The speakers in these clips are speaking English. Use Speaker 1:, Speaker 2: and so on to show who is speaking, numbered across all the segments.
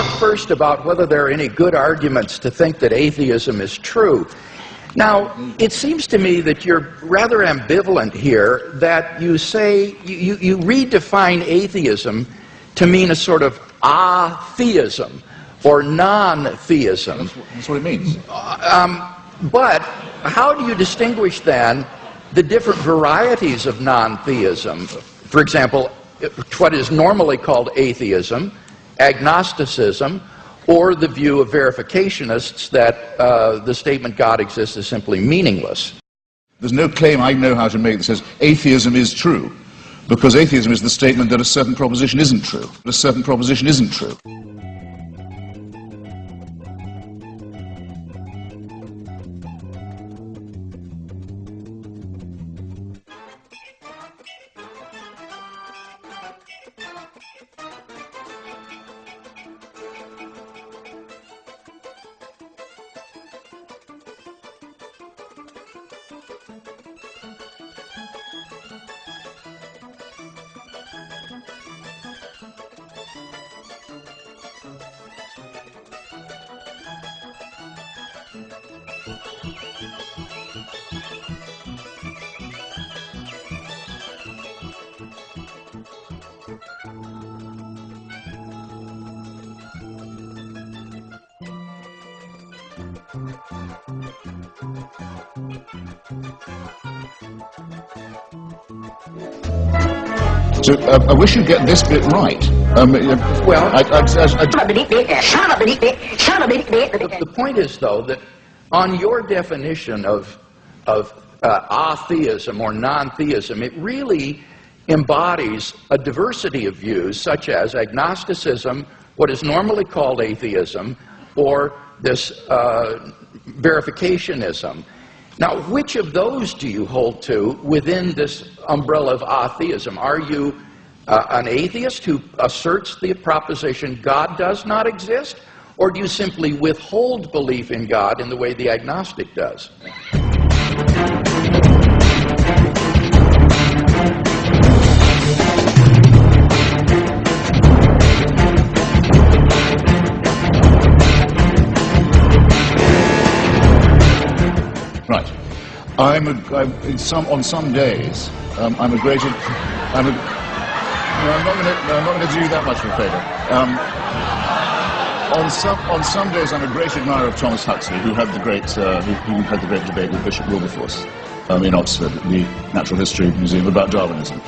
Speaker 1: talk first about whether there are any good arguments to think that atheism is true. Now, it seems to me that you're rather ambivalent here, that you say, you redefine atheism to mean a sort of atheism or non-theism.
Speaker 2: That's what it means.
Speaker 1: But how do you distinguish then the different varieties of non-theism? For example, what is normally called atheism, agnosticism, or the view of verificationists that the statement God exists is simply meaningless.
Speaker 2: There's no claim I know how to make that says atheism is true, because atheism is the statement that a certain proposition isn't true. A certain proposition isn't true. So I wish you'd get this bit right.
Speaker 1: The point is, though, that on your definition of atheism or non-theism, it really embodies a diversity of views, such as agnosticism, what is normally called atheism, or this verificationism. Now, which of those do you hold to within this umbrella of atheism? Are you an atheist who asserts the proposition God does not exist, or do you simply withhold belief in God in the way the agnostic does?
Speaker 2: On some days, I'm a great. I'm not going to do you that much of a favour. On some days, I'm a great admirer of Thomas Huxley, who had the great debate with Bishop Wilberforce in Oxford, at the Natural History Museum, about Darwinism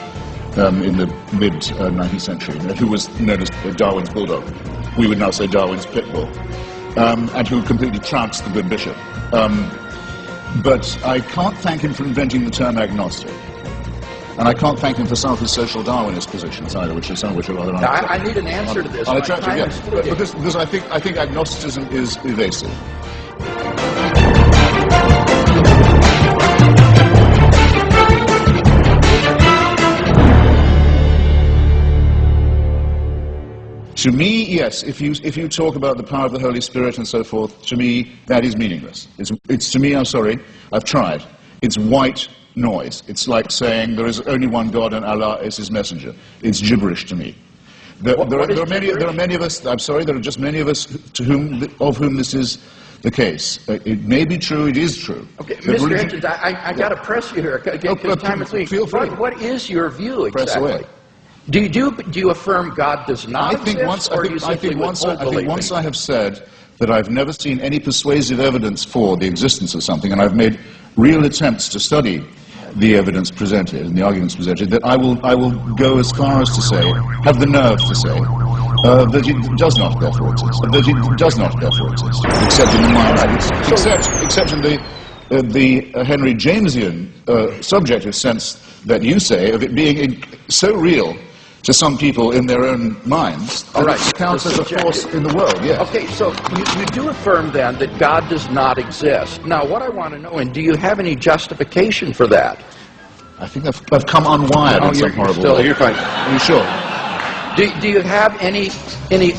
Speaker 2: in the mid 19th century, who was known as Darwin's bulldog. We would now say Darwin's pit bull, and who completely trounced the good bishop. But I can't thank him for inventing the term agnostic. And I can't thank him for some of his social Darwinist positions either, some of which are rather unacceptable.
Speaker 1: I need an answer to this.
Speaker 2: Because I think agnosticism is evasive. To me, yes, if you talk about the power of the Holy Spirit and so forth, to me, that is meaningless. It's to me, I'm sorry, I've tried. It's white noise. It's like saying there is only one God and Allah is his messenger. It's gibberish to me. There are many of us, I'm sorry, there are just many of us of whom this is the case. It may be true, it is true.
Speaker 1: Okay, Mr. Hitchens, I got to press you here.
Speaker 2: Feel free.
Speaker 1: What is your view exactly?
Speaker 2: Press away.
Speaker 1: Do you affirm God does not exist, or do you simply withhold belief?
Speaker 2: Once I have said that I've never seen any persuasive evidence for the existence of something, and I've made real attempts to study the evidence presented and the arguments presented, that I will go as far as to say, have the nerve to say, that it does not therefore exist. That it does not therefore exist, except in the mind, except in the Henry Jamesian subjective sense that you say of it being so real to some people in their own minds, that it counts as a force in the world, yes.
Speaker 1: Okay, so you do affirm then that God does not exist. Now, what I want to know, and do you have any justification for that?
Speaker 2: I think I've come unwired in some horrible way.
Speaker 1: You're fine.
Speaker 2: Are you sure?
Speaker 1: Do you have any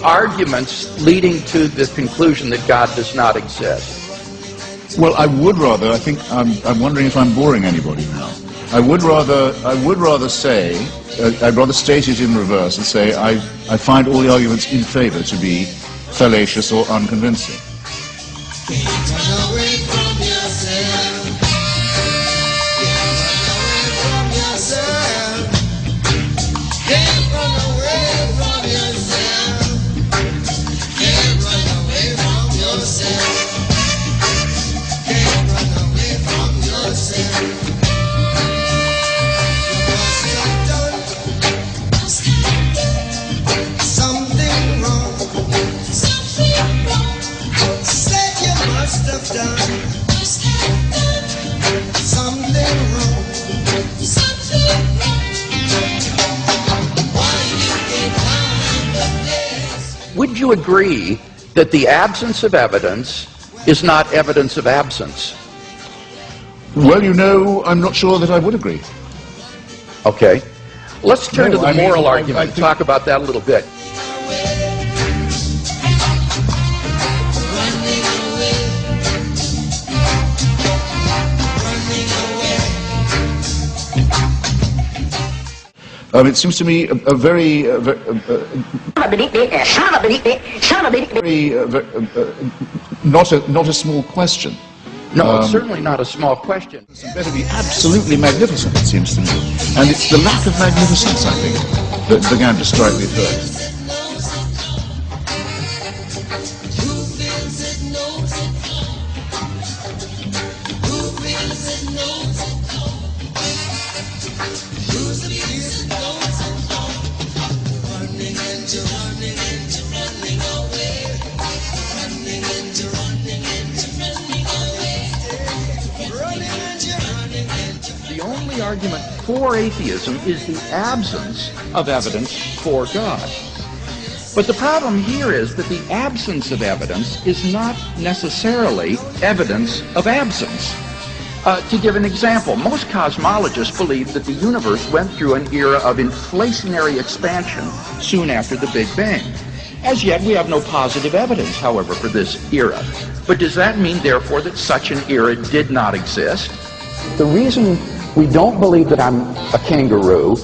Speaker 1: arguments leading to the conclusion that God does not exist?
Speaker 2: Well, I would rather. I think I'm wondering if I'm boring anybody now. I would rather say. I'd rather state it in reverse and say I find all the arguments in favour to be fallacious or unconvincing.
Speaker 1: Would you agree that the absence of evidence is not evidence of absence?
Speaker 2: Well, you know, I'm not sure that I would agree.
Speaker 1: Okay. Let's turn to the moral argument
Speaker 2: I
Speaker 1: and talk about that a little bit.
Speaker 2: It seems to me a very not a small question.
Speaker 1: No, it's certainly not a small question.
Speaker 2: It better be absolutely magnificent, it seems to me. And it's the lack of magnificence, I think, that began to strike me first.
Speaker 1: The only argument for atheism is the absence of evidence for God. But the problem here is that the absence of evidence is not necessarily evidence of absence. To give an example, most cosmologists believe that the universe went through an era of inflationary expansion soon after the Big Bang. As yet, we have no positive evidence, however, for this era. But does that mean, therefore, that such an era did not exist? The reason we don't believe that I'm a kangaroo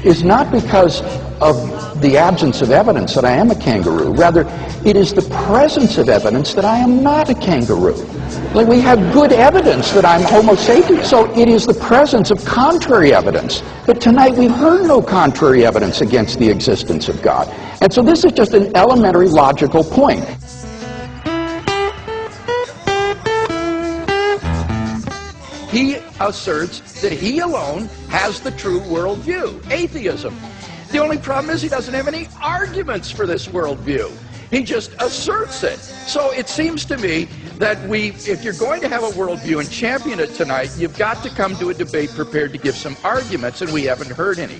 Speaker 1: is not because of the absence of evidence that I am a kangaroo. Rather, it is the presence of evidence that I am not a kangaroo. Like, we have good evidence that I'm Homo sapiens, so it is the presence of contrary evidence. But tonight we've heard no contrary evidence against the existence of God. And so this is just an elementary logical point. He asserts that he alone has the true worldview, atheism. The only problem is he doesn't have any arguments for this worldview. He just asserts it. So it seems to me that if you're going to have a worldview and champion it tonight, you've got to come to a debate prepared to give some arguments, and we haven't heard any.